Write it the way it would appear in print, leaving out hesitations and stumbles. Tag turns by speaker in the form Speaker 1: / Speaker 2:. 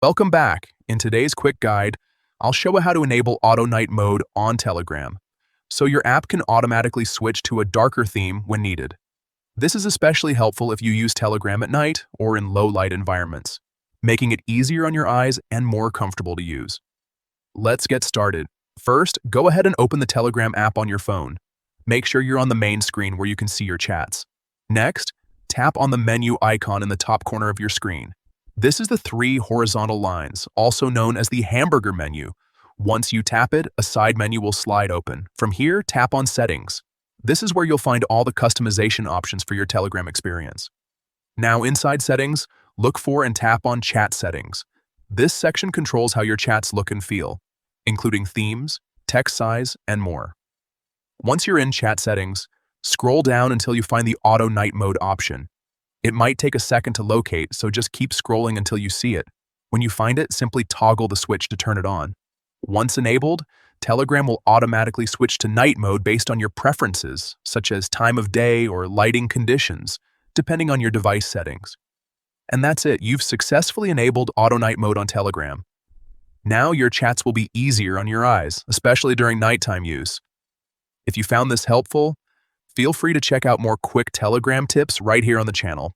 Speaker 1: Welcome back. In today's quick guide, I'll show you how to enable auto night mode on Telegram, so your app can automatically switch to a darker theme when needed. This is especially helpful if you use Telegram at night or in low-light environments, making it easier on your eyes and more comfortable to use. Let's get started. First, go ahead and open the Telegram app on your phone. Make sure you're on the main screen where you can see your chats. Next, tap on the menu icon in the top corner of your screen. This is the three horizontal lines, also known as the hamburger menu. Once you tap it, a side menu will slide open. From here, tap on Settings. This is where you'll find all the customization options for your Telegram experience. Now inside Settings, look for and tap on Chat Settings. This section controls how your chats look and feel, including themes, text size, and more. Once you're in Chat Settings, scroll down until you find the Auto Night Mode option. It might take a second to locate, so just keep scrolling until you see it. When you find it, simply toggle the switch to turn it on. Once enabled, Telegram will automatically switch to night mode based on your preferences, such as time of day or lighting conditions, depending on your device settings. And that's it, you've successfully enabled Auto Night Mode on Telegram. Now your chats will be easier on your eyes, especially during nighttime use. If you found this helpful, feel free to check out more quick Telegram tips right here on the channel.